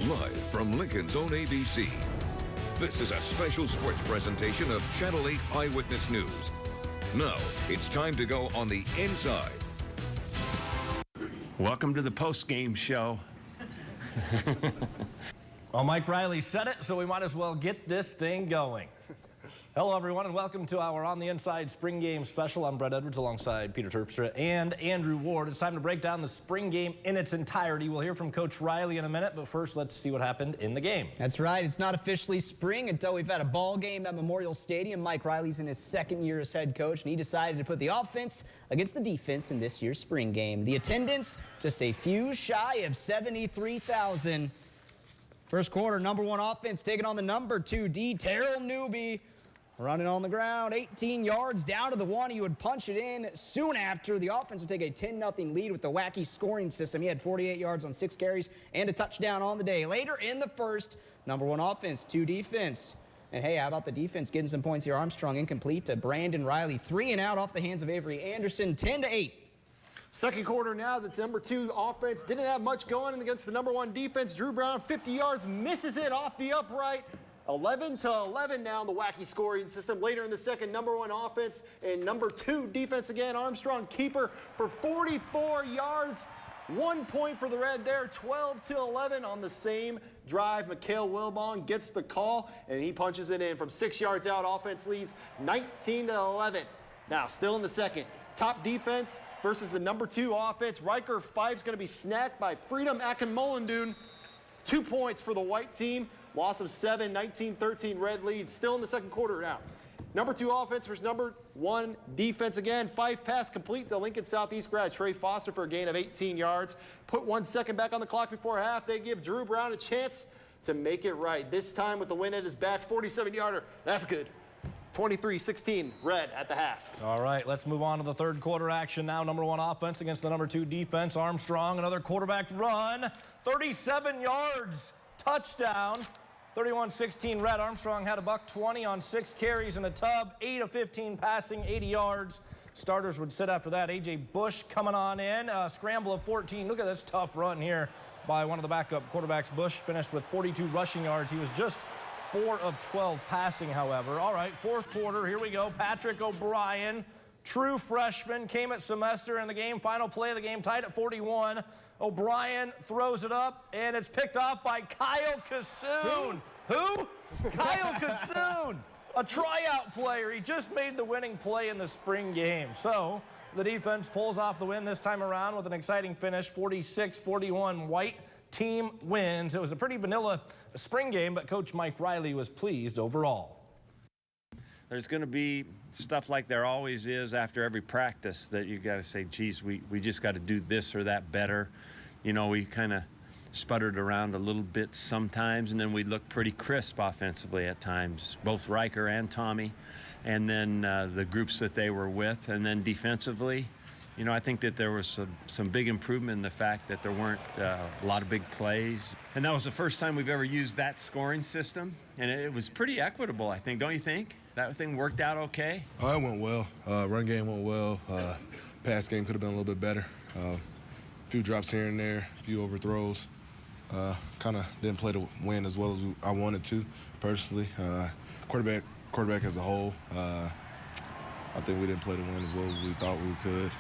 Live from Lincoln's own ABC, this is a special sports presentation of Channel 8 Eyewitness News. Now, it's time to go on the inside. Welcome to the post-game show. Well, Mike Riley said it, so we might as well get this thing going. Hello, everyone, and welcome to our On the Inside Spring Game special. I'm Brett Edwards alongside Peter Terpstra and Andrew Ward. It's time to break down the spring game in its entirety. We'll hear from Coach Riley in a minute, but first, let's see what happened in the game. That's right. It's not officially spring until we've had a ball game at Memorial Stadium. Mike Riley's in his second year as head coach, and he decided to put the offense against the defense in this year's spring game. The attendance, just a few shy of 73,000. First quarter, number one offense taking on the number 2 D, Terrell Newby. Running on the ground, 18 yards down to the 1. He would punch it in soon after. The offense would take a 10-0 lead with the wacky scoring system. He had 48 yards on 6 carries and a touchdown on the day. Later in the first, number 1 offense, 2 defense. And hey, how about the defense getting some points here? Armstrong incomplete to Brandon Riley. 3 and out off the hands of Avery Anderson, 10-8. Second quarter now, the number 2 offense didn't have much going against the number 1 defense. Drew Brown, 50 yards, misses it off the upright. 11-11 now in the wacky scoring system. Later in the second, number 1 offense and number 2 defense again. Armstrong keeper for 44 yards. 1 point for the Red there, 12-11 on the same drive. Mikhail Wilbon gets the call, and he punches it in from 6 yards out. Offense leads 19-11. Now, still in the second. Top defense versus the number 2 offense. Riker Fife's going to be snacked by Freedom Akinmolendoon. 2 points for the white team. Loss of 7, 19-13 Red lead. Still in the second quarter now. Number 2 offense versus number 1 defense again. 5 pass complete to Lincoln Southeast grad Trey Foster for a gain of 18 yards. Put 1 second back on the clock before half. They give Drew Brown a chance to make it right. This time with the win at his back, 47-yarder. That's good. 23-16 Red at the half. All right, let's move on to the third quarter action now. Number 1 offense against the number 2 defense. Armstrong, another quarterback run. 37 yards. Touchdown. 31-16 Red. Armstrong had a $120 on 6 carries and a tub. 8 of 15 passing, 80 yards. Starters would sit after that. A.J. Bush coming on in. Scramble of 14. Look at this tough run here by one of the backup quarterbacks. Bush finished with 42 rushing yards. He was just 4 of 12 passing, however. All right, fourth quarter. Here we go. Patrick O'Brien, true freshman, came at semester in the game. Final play of the game, tied at 41. O'Brien throws it up, and it's picked off by Kyle Kassoon. Who? Kyle Kassoon, a tryout player. He just made the winning play in the spring game. So the defense pulls off the win this time around with an exciting finish, 46-41. White team wins. It was a pretty vanilla spring game, but Coach Mike Riley was pleased overall. There's going to be stuff like there always is after every practice that you got to say, geez, we just got to do this or that better. You know, we kind of sputtered around a little bit sometimes, and then we looked pretty crisp offensively at times, both Riker and Tommy, and then the groups that they were with. And then defensively, you know, I think that there was some big improvement in the fact that there weren't a lot of big plays. And that was the first time we've ever used that scoring system, and it was pretty equitable, I think. Don't you think? That thing worked out okay? It went well. Run game went well. Pass game could have been a little bit better. A few drops here and there, a few overthrows. Kind of didn't play to win as well as I wanted to, personally. Quarterback as a whole, I think we didn't play to win as well as we thought we could.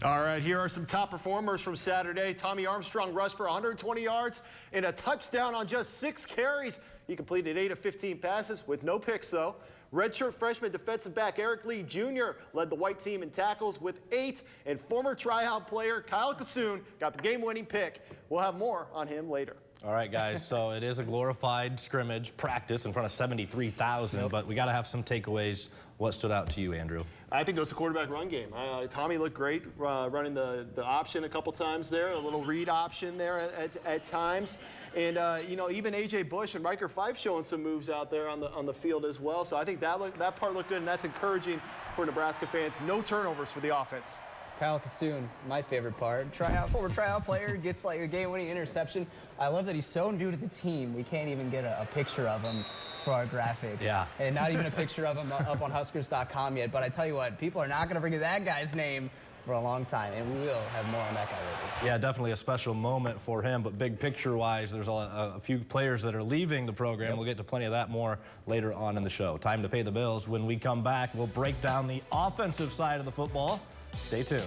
All right, here are some top performers from Saturday. Tommy Armstrong rushed for 120 yards and a touchdown on just 6 carries. He completed 8 of 15 passes with no picks, though. Redshirt freshman defensive back Eric Lee Jr. led the white team in tackles with 8, and former tryout player Kyle Kassoon got the game-winning pick. We'll have more on him later. All right, guys, so it is a glorified scrimmage practice in front of 73,000, but we got to have some takeaways. What stood out to you, Andrew? I think it was a quarterback run game. Tommy looked great running the option a couple times there, a little read option there at times. And, you know, even A.J. Bush and Riker Fife showing some moves out there on the field as well. So I think that part looked good, and that's encouraging for Nebraska fans. No turnovers for the offense. Kyle Kassoon, my favorite part. Former tryout player, gets like a game-winning interception. I love that he's so new to the team, we can't even get a picture of him for our graphic. Yeah. And not even a picture of him up on Huskers.com yet. But I tell you what, people are not going to forget that guy's name for a long time, and we will have more on that guy later. Yeah, definitely a special moment for him, but big picture-wise, there's a few players that are leaving the program. We'll get to plenty of that more later on in the show. Time to pay the bills. When we come back, we'll break down the offensive side of the football. Stay tuned.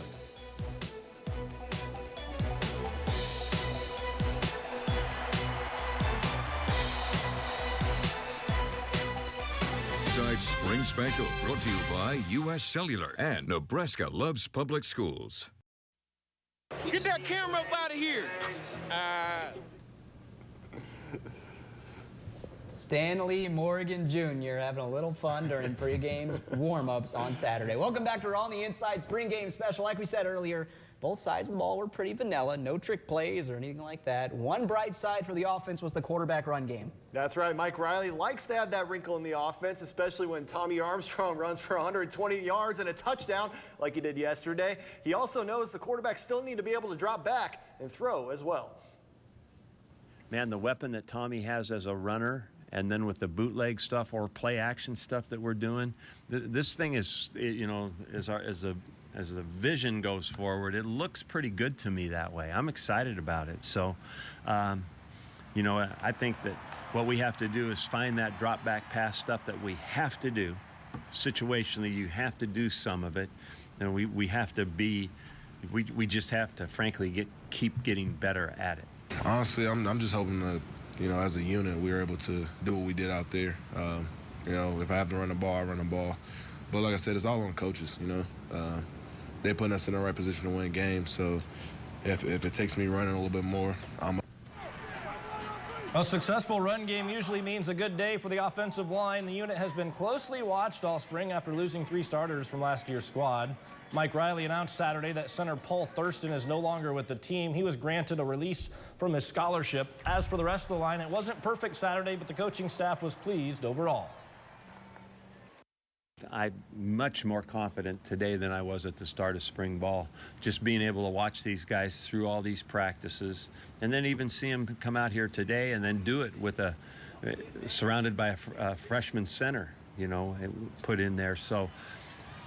Spring Special, brought to you by U.S. Cellular and Nebraska Loves Public Schools. Get that camera up out of here. Stanley Morgan Jr. having a little fun during pregame warm-ups on Saturday. Welcome back to Raw on the Inside Spring Game Special. Like we said earlier, both sides of the ball were pretty vanilla, no trick plays or anything like that. One bright side for the offense was the quarterback run game. That's right. Mike Riley likes to have that wrinkle in the offense, especially when Tommy Armstrong runs for 120 yards and a touchdown like he did yesterday. He also knows the quarterbacks still need to be able to drop back and throw as well. Man, the weapon that Tommy has as a runner, and then with the bootleg stuff or play action stuff that we're doing, this thing is, you know, as the vision goes forward, it looks pretty good to me that way. I'm excited about it. So, you know, I think that what we have to do is find that drop back pass stuff that we have to do. Situationally, you have to do some of it. And we have to be, we just have to, frankly, keep getting better at it. Honestly, I'm just hoping that, you know, as a unit, we were able to do what we did out there. You know, if I have to run the ball, I run the ball. But like I said, it's all on coaches, you know. They're putting us in the right position to win games. So if it takes me running a little bit more, I'm. A successful run game usually means a good day for the offensive line. The unit has been closely watched all spring after losing 3 starters from last year's squad. Mike Riley announced Saturday that center Paul Thurston is no longer with the team. He was granted a release from his scholarship. As for the rest of the line, it wasn't perfect Saturday, but the coaching staff was pleased overall. I'm much more confident today than I was at the start of spring ball. Just being able to watch these guys through all these practices, and then even see them come out here today and then do it with surrounded by a freshman center, you know, put in there. So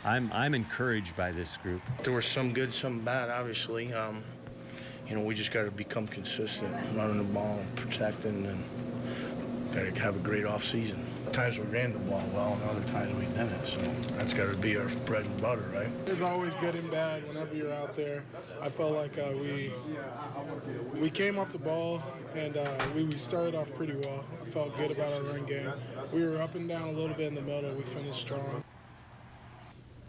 I'm encouraged by this group. There was some good, some bad, obviously. You know, we just got to become consistent, running the ball and protecting, and got to have a great off season. Times we ran the ball well, and other times we didn't. So that's got to be our bread and butter, right? It's always good and bad whenever you're out there. I felt like we came off the ball, and we started off pretty well. I felt good about our run game. We were up and down a little bit in the middle. We finished strong.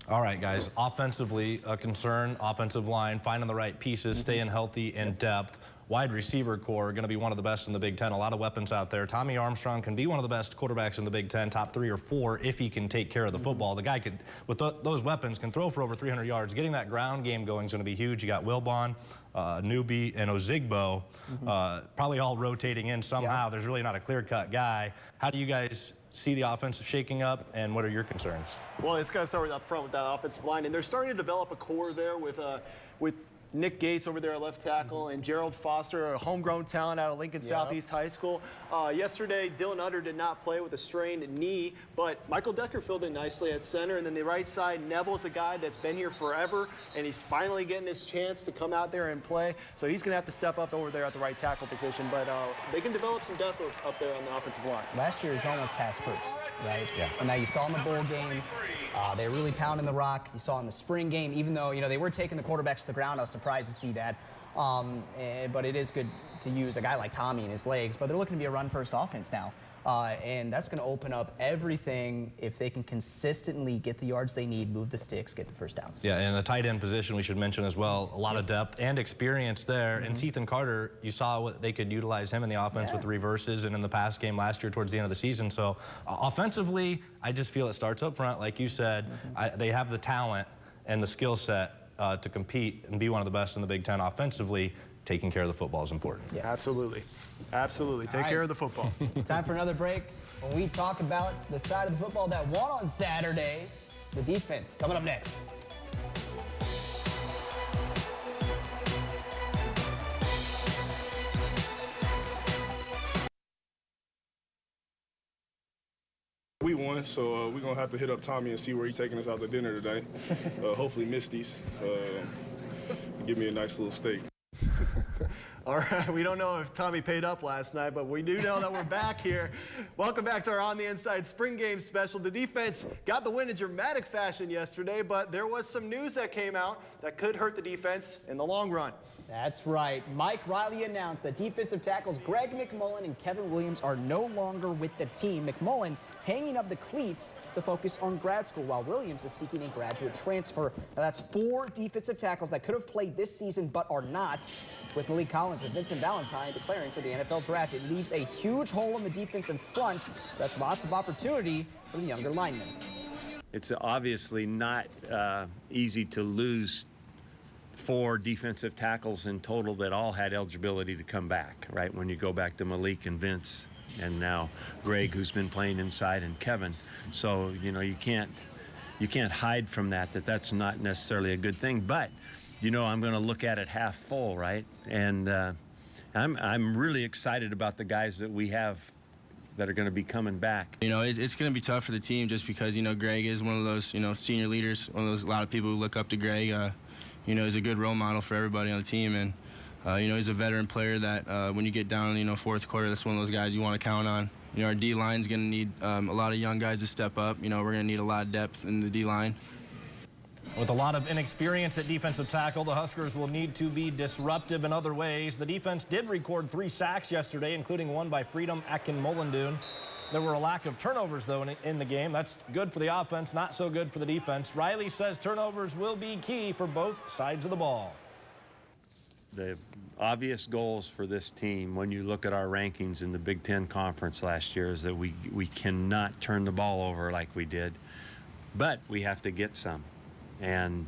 All right, guys, offensively, a concern, offensive line, finding the right pieces, staying healthy in depth. Wide receiver core going to be one of the best in the Big Ten. A lot of weapons out there. Tommy Armstrong can be one of the best quarterbacks in the Big Ten, top 3 or 4 if he can take care of the football. The guy could, with those weapons, can throw for over 300 yards. Getting that ground game going is going to be huge. You got Wilbon, Newby, and Ozigbo, probably all rotating in somehow. There's really not a clear-cut guy. How do you guys see the offense shaking up, and what are your concerns? Well, it's got to start up front with that offensive line, and they're starting to develop a core there with Nick Gates over there at left tackle and Gerald Foster, a homegrown talent out of Lincoln Southeast High School. Yesterday, Dylan Utter did not play with a strained knee, but Michael Decker filled in nicely at center. And then the right side, Neville's a guy that's been here forever, and he's finally getting his chance to come out there and play. So he's going to have to step up over there at the right tackle position, but they can develop some depth up there on the offensive line. Last year was almost past first, right? Yeah. And now you saw in the bowl game, they were really pounding the rock. You saw in the spring game, even though, you know, they were taking the quarterbacks to the ground, I was surprised to see that. But it is good to use a guy like Tommy in his legs, but they're looking to be a run-first offense now. And that's going to open up everything if they can consistently get the yards they need, move the sticks, get the first downs. Yeah, and the tight end position we should mention as well, a lot of depth and experience there. And Ethan Carter, you saw what they could utilize him in the offense with the reverses and in the pass game last year towards the end of the season. So offensively, I just feel it starts up front. Like you said, they have the talent and the skill set to compete and be one of the best in the Big Ten offensively. Taking care of the football is important. Yes. Absolutely. Absolutely. Take care of the football. Time for another break when we talk about the side of the football that won on Saturday, the defense. Coming up next. We won, so we're going to have to hit up Tommy and see where he's taking us out to dinner today. Hopefully Misty's. Give me a nice little steak. All right, we don't know if Tommy paid up last night, but we do know that we're back here. Welcome back to our On the Inside Spring Game special. The defense got the win in dramatic fashion yesterday, but there was some news that came out that could hurt the defense in the long run. That's right. Mike Riley announced that defensive tackles Greg McMullen and Kevin Williams are no longer with the team. McMullen hanging up the cleats to focus on grad school, while Williams is seeking a graduate transfer. Now, that's 4 defensive tackles that could have played this season but are not. With Malik Collins and Vincent Valentine declaring for the NFL draft, it leaves a huge hole in the defensive front. That's lots of opportunity for the younger linemen. It's obviously not easy to lose 4 defensive tackles in total that all had eligibility to come back, right? When you go back to Malik and Vince and now Greg, who's been playing inside, and Kevin. So, you know, you can't hide from that's not necessarily a good thing. But, you know, I'm going to look at it half full, right? And I'm really excited about the guys that we have that are going to be coming back. You know, it's going to be tough for the team just because, you know, Greg is one of those, you know, senior leaders, one of those, a lot of people who look up to Greg. You know, he's a good role model for everybody on the team. And, you know, he's a veteran player that when you get down, you know, fourth quarter, that's one of those guys you want to count on. You know, our D-line's going to need a lot of young guys to step up. You know, we're going to need a lot of depth in the D-line. With a lot of inexperience at defensive tackle, the Huskers will need to be disruptive in other ways. The defense did record 3 sacks yesterday, including one by Freedom Akinmolendoon. There were a lack of turnovers, though, in the game. That's good for the offense, not so good for the defense. Riley says turnovers will be key for both sides of the ball. The obvious goals for this team, when you look at our rankings in the Big Ten Conference last year, is that we cannot turn the ball over like we did, but we have to get some. And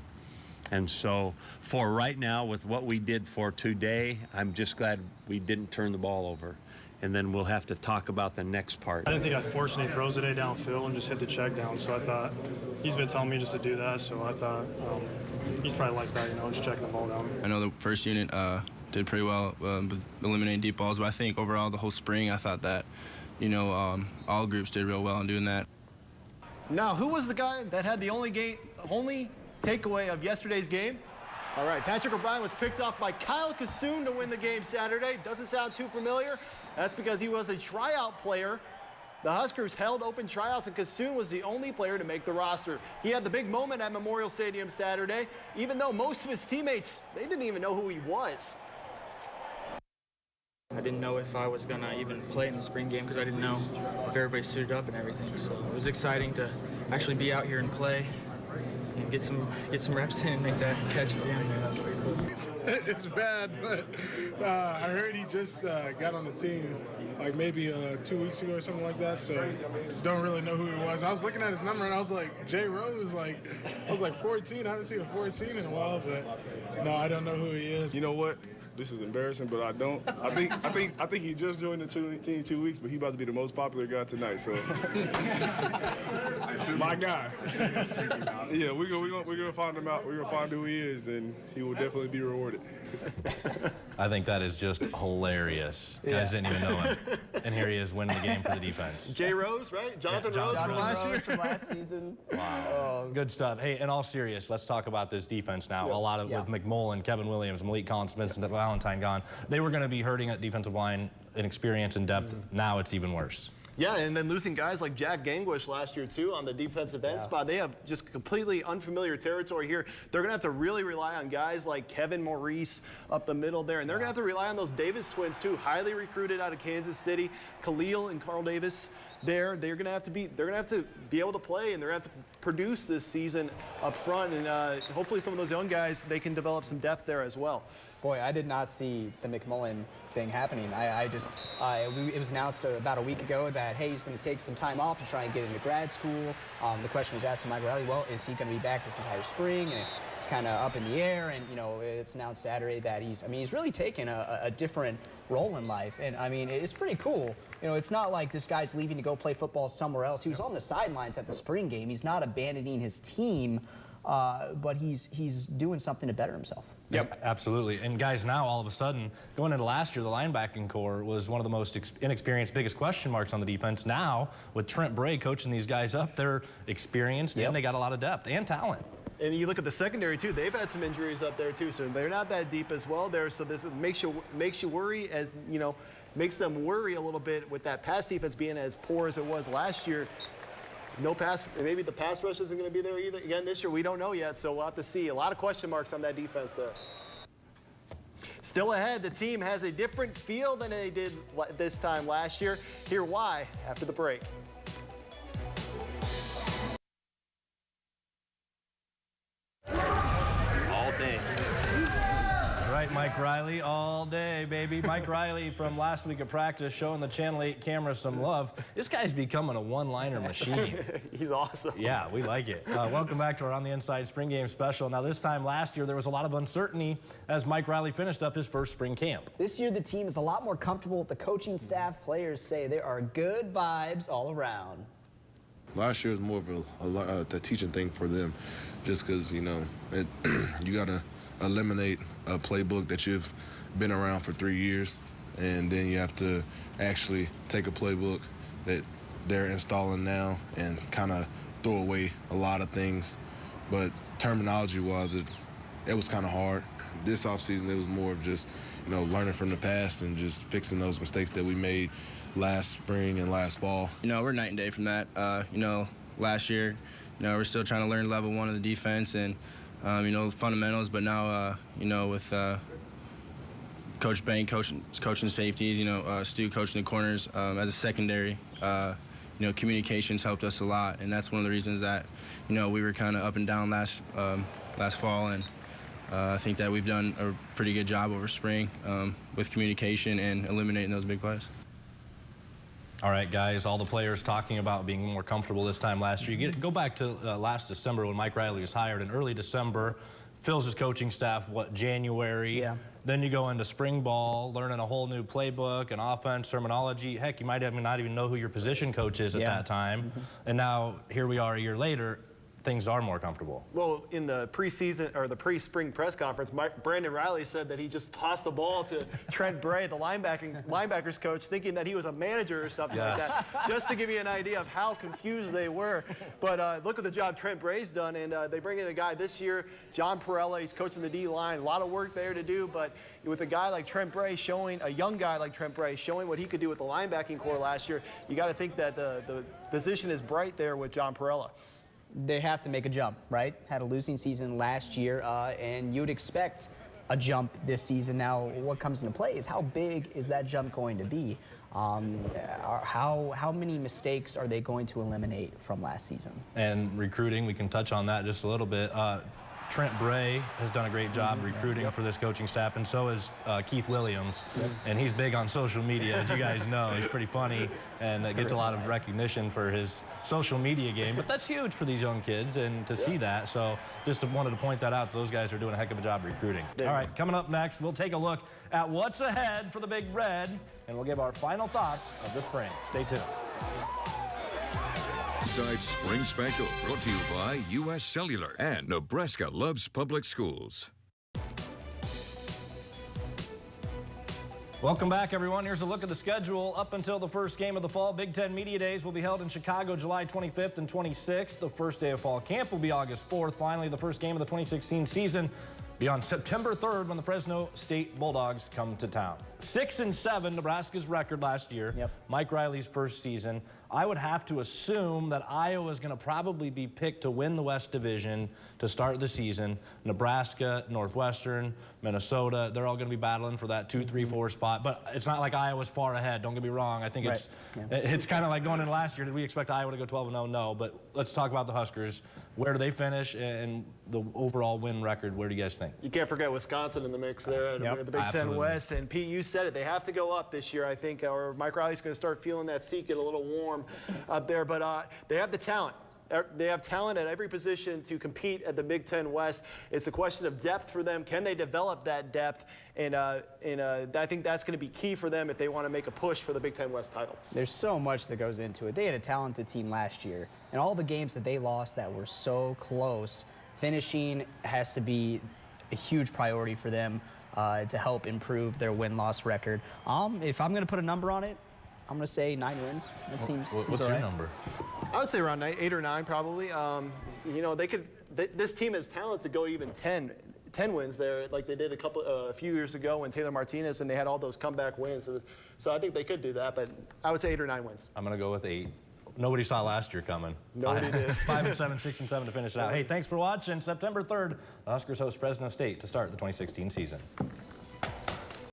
so for right now, with what we did for today, I'm just glad we didn't turn the ball over. And then we'll have to talk about the next part. I didn't think I forced any throws today downfield and just hit the check down. So I thought he's been telling me just to do that. So I thought he's probably like that, you know, just checking the ball down. I know the first unit did pretty well with eliminating deep balls, but I think overall the whole spring, I thought that, you know, all groups did real well in doing that. Now, who was the guy that had the only takeaway of yesterday's game? All right, Patrick O'Brien was picked off by Kyle Kassoon to win the game Saturday. Doesn't sound too familiar. That's because he was a tryout player. The Huskers held open tryouts, and Kassoon was the only player to make the roster. He had the big moment at Memorial Stadium Saturday, even though most of his teammates, they didn't even know who he was. I didn't know if I was going to even play in the spring game because I didn't know if everybody suited up and everything. So it was exciting to actually be out here and play and get some reps in and make that catch at the end there. That's pretty cool. It's bad, but I heard he just got on the team like maybe 2 weeks ago or something like that, so don't really know who he was. I was looking at his number and I was like, Jay Rose, I was like 14. I haven't seen a 14 in a while, but no, I don't know who he is. You know what? This is embarrassing, but I don't. I think he just joined the team 2 weeks, but he about to be the most popular guy tonight. So, my guy. Yeah, we're gonna find him out. We're gonna find who he is, and he will definitely be rewarded. I think that is just hilarious. Yeah. Guys didn't even know him, and here he is winning the game for the defense. Jay Rose, right? Jonathan Rose from last year. From last season. Wow. Good stuff. Hey, in all seriousness, let's talk about this defense now. A lot of with McMullen, Kevin Williams, Malik Collins, Vincent Valentine gone. They were going to be hurting at defensive line in experience and depth. Now it's even worse. Yeah, and then losing guys like Jack Gangwish last year, too, on the defensive end spot. They have just completely unfamiliar territory here. They're going to have to really rely on guys like Kevin Maurice up the middle there. And they're going to have to rely on those Davis twins, too, highly recruited out of Kansas City. Khalil and Carl Davis there. They're going to have to be able to play, and they're going to have to produce this season up front. And hopefully some of those young guys, they can develop some depth there as well. Boy, I did not see the McMullen thing happening. It was announced about a week ago that, hey, he's going to take some time off to try and get into grad school. The question was asked to Mike Riley, well, is he going to be back this entire spring? And it's kind of up in the air. And, you know, it's announced Saturday that he's really taken a different role in life. And, I mean, it's pretty cool. You know, it's not like this guy's leaving to go play football somewhere else. He was on the sidelines at the spring game. He's not abandoning his team. but he's doing something to better himself. Yep, absolutely. And guys, now all of a sudden, going into last year, the linebacking core was one of the most inexperienced, biggest question marks on the defense. Now, with Trent Bray coaching these guys up, they're experienced and they got a lot of depth and talent. And you look at the secondary too; they've had some injuries up there too, so they're not that deep as well there. So this makes you worry, as you know, makes them worry a little bit with that pass defense being as poor as it was last year. No pass, maybe the pass rush isn't going to be there either again this year. We don't know yet, so we'll have to see. A lot of question marks on that defense there. Still ahead, the team has a different feel than they did this time last year. Hear why after the break. All day. That's right, Mike Riley, all day, baby. Mike Riley from last week of practice showing the Channel 8 camera some love. This guy's becoming a one-liner machine. He's awesome. Yeah, we like it. Welcome back to our On the Inside Spring Game special. Now, this time last year, there was a lot of uncertainty as Mike Riley finished up his first spring camp. This year, the team is a lot more comfortable with the coaching staff. Players say there are good vibes all around. Last year was more of a teaching thing for them, just because, you know, you got to eliminate a playbook that you've been around for 3 years, and then you have to actually take a playbook that they're installing now and kind of throw away a lot of things. But terminology-wise, it was kind of hard. This offseason, it was more of just, you know, learning from the past and just fixing those mistakes that we made last spring and last fall. You know, we're night and day from that. You know, last year, you know, we're still trying to learn level 1 of the defense and, you know, fundamentals, but now, you know, with Coach Bank coaching safeties, you know, Stu coaching the corners as a secondary, you know, communications helped us a lot, and that's one of the reasons that, you know, we were kind of up and down last fall, and I think that we've done a pretty good job over spring with communication and eliminating those big plays. All right, guys, all the players talking about being more comfortable this time last year. Go back to last December when Mike Riley was hired in early December. Fills his coaching staff, January? Yeah. Then you go into spring ball, learning a whole new playbook and offense, terminology. Heck, you might not even know who your position coach is at that time. And now here we are a year later. Things are more comfortable. Well, in the preseason or the pre-spring press conference, Brandon Riley said that he just tossed the ball to Trent Bray, the linebackers coach, thinking that he was a manager or something like that, just to give you an idea of how confused they were. But look at the job Trent Bray's done, and they bring in a guy this year, John Perella. He's coaching the D-line. A lot of work there to do, but with a guy like Trent Bray a young guy like Trent Bray showing what he could do with the linebacking core last year, you got to think that the position is bright there with John Perella. They have to make a jump, right? Had a losing season last year, and you'd expect a jump this season. Now, what comes into play is how big is that jump going to be? How many mistakes are they going to eliminate from last season? And recruiting, we can touch on that just a little bit. Trent Bray has done a great job recruiting for this coaching staff, and so is Keith Williams. And he's big on social media, as you guys know. He's pretty funny and gets a lot of recognition for his social media game. But that's huge for these young kids, and to see that. So just wanted to point that out. Those guys are doing a heck of a job recruiting. All right, coming up next, we'll take a look at what's ahead for the Big Red, and we'll give our final thoughts of the spring. Stay tuned. Inside Spring Special, brought to you by U.S. Cellular and Nebraska Loves Public Schools. Welcome back, everyone. Here's a look at the schedule up until the first game of the fall. Big Ten Media Days will be held in Chicago July 25th and 26th. The first day of fall camp will be August 4th. Finally, the first game of the 2016 season be on September 3rd when the Fresno State Bulldogs come to town. 6-7, Nebraska's record last year. Mike Riley's first season. I would have to assume that Iowa is going to probably be picked to win the West Division to start the season. Nebraska, Northwestern, Minnesota, they're all going to be battling for that 2, 3, 4 spot. But it's not like Iowa's far ahead. Don't get me wrong. I think it's kind of like going in last year. Did we expect Iowa to go 12-0? No. But let's talk about the Huskers. Where do they finish, and the overall win record, where do you guys think? You can't forget Wisconsin in the mix there, the Big Ten West. And Pete, you said it. They have to go up this year, I think, or Mike Riley's going to start feeling that seat get a little warm up there. But they have the talent. They have talent at every position to compete at the Big Ten West. It's a question of depth for them. Can they develop that depth? And I think that's going to be key for them if they want to make a push for the Big Ten West title. There's so much that goes into it. They had a talented team last year, and all the games that they lost that were so close finishing has to be a huge priority for them to help improve their win-loss record. If I'm going to put a number on it, I'm going to say 9 wins. That seems What's all your right. number? I would say around 8 or 9 probably. You know, this team has talent to go even 10 wins there, like they did a few years ago when Taylor Martinez and they had all those comeback wins. So I think they could do that, but I would say 8 or 9 wins. I'm going to go with 8. Nobody saw last year coming. Nobody did. 5-7, 6-7 to finish it out. Hey, thanks for watching. September 3rd, the Huskers host Fresno State to start the 2016 season.